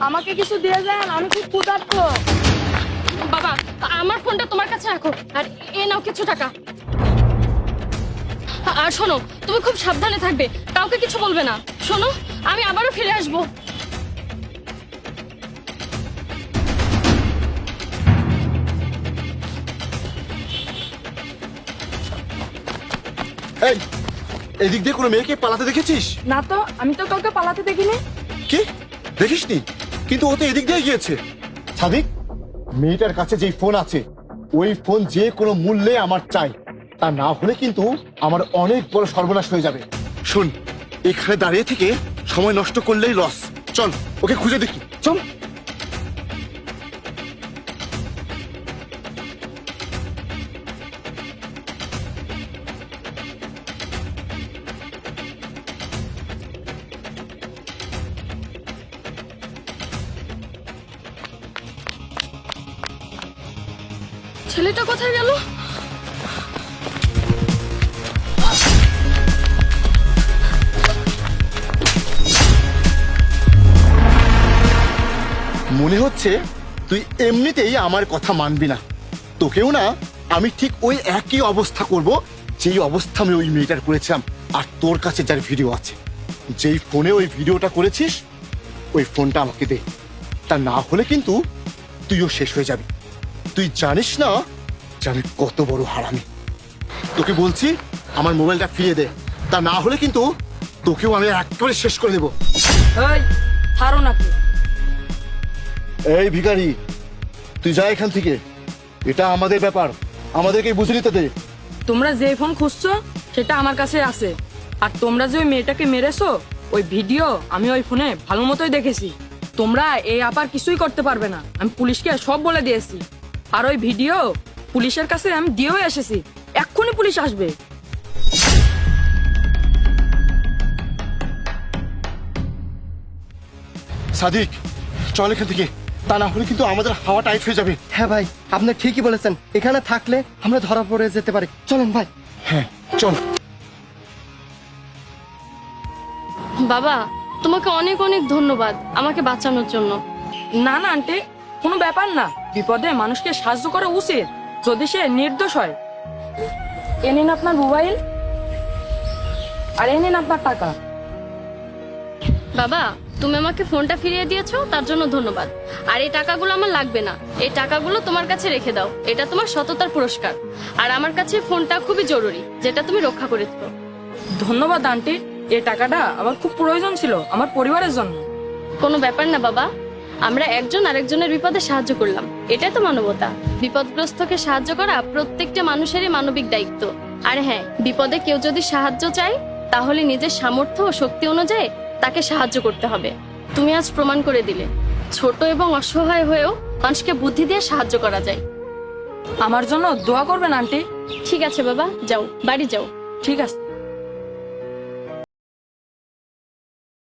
আমাকে কিছু দিয়ে যান, আমি খুব ক্ষুধার্ত। বাবা, আমার ফোনটা তোমার কাছে রাখো, আর এ নাও কিছু টাকা। আর শোনো, তুমি খুব সাবধানে থাকবে, কাউকে কিছু বলবে না। শোনো, আমি আবারও ফিরে আসবো। এই, এদিক দিয়ে কোনো মেয়েকে পালাতে দেখেছিস? না তো, আমি তো কাউকে পালাতে দেখিনি। কি দেখিসনি? কিন্তু ও তো এদিক দিয়ে গিয়েছে। সাদিক, মেয়েটার কাছে যেই ফোন আছে ওই ফোন যে কোনো মূল্যে আমার চাই, তা না হলে কিন্তু আমার অনেক বড় সর্বনাশ হয়ে যাবে। শোন, এখানে দাঁড়িয়ে থেকে সময় নষ্ট করলেই লস। চল ওকে খুঁজে দেখি, চল। ছেলেটা কোথায় গেল? মনে হচ্ছে তুই এমনিতেই আমার কথা মানবি না। তোকেও না আমি ঠিক ওই একই অবস্থা করব যেই অবস্থা আমি ওই মেয়েটার করেছিলাম। আর তোর কাছে যার ভিডিও আছে, যেই ফোনে ওই ভিডিওটা করেছিস, ওই ফোনটা আমাকে দে। তা না হলে কিন্তু তুইও শেষ হয়ে যাবি। তুই জানিস না যে আমি কত বড় হারামি। তোকে বলছি আমার মোবাইলটা ফিরিয়ে দে, তা না হলে কিন্তু তোকেও আমি একেবারে শেষ করে দেবো। এই, ছাড়ো নাকি? এই ভিখারি, তুই যা এখান থেকে। এটা আমাদের ব্যাপার, আমাদেরকে বুঝে নিতে দে। তোমরা যে ফোন খুঁজছো সেটা আমার কাছে আছে, আর তোমরা যে ওই মেয়েটাকে মেরেছো ওই ভিডিও আমি ওই ফোনে ভালো মতোই দেখেছি। তোমরা এই আপার কিছুই করতে পারবে না, আমি পুলিশকে সব বলে দিয়েছি। আর ওই ভিডিও পুলিশের কাছে আমি দিয়েও এসেছি, এক্ষুনি পুলিশ আসবে। সাদিক, চল এখান থেকে, তা না হলে কিন্তু আমাদের হাওয়া টাইট হয়ে যাবে। হ্যাঁ ভাই, আপনি ঠিকই বলেছেন, এখানে থাকলে আমরা ধরা পড়ে যেতে পারি। চলেন ভাই। হ্যাঁ চল। বাবা, তোমাকে অনেক অনেক ধন্যবাদ আমাকে বাঁচানোর জন্য। না না আন্টি, কোনো ব্যাপার না। বিপদে মানুষকে সাহায্য করা উচিত যদি সে নির্দোষ হয়। এ নিন আপনার মোবাইল, আর এ নিন আপনার টাকা। বাবা, তুমি আমাকে ফোনটা ফিরিয়ে দিয়েছো, তার জন্য ধন্যবাদ। আর এই টাকাগুলো আমার লাগবে না, এই টাকাগুলো তোমার কাছে রেখে দাও, এটা তোমার সততার পুরস্কার। আর আমার কাছে ফোনটা খুবই জরুরি, যেটা তুমি রক্ষা করেছো। ধন্যবাদ আন্টি, এই টাকাটা আমার খুব প্রয়োজন ছিল আমার পরিবারের জন্য। কোনো ব্যাপার না বাবা, আমরা একজন আরেকজনের বিপদে সাহায্য করলাম, এটাই তো মানবতা। বিপদগ্রস্তকে সাহায্য করা প্রত্যেকটা মানুষেরই মানবিক দায়িত্ব। আর হ্যাঁ, বিপদে কেউ যদি সাহায্য চায় তাহলে নিজের সামর্থ্য ও শক্তি অনুযায়ী তাকে সাহায্য করতে হবে। তুমি আজ প্রমাণ করে দিলে ছোট এবং অসহায় হয়েও মানুষকে বুদ্ধি দিয়ে সাহায্য করা যায়। আমার জন্য দোয়া করবেন আন্টি। ঠিক আছে বাবা, যাও, বাড়ি যাও। ঠিক আছে।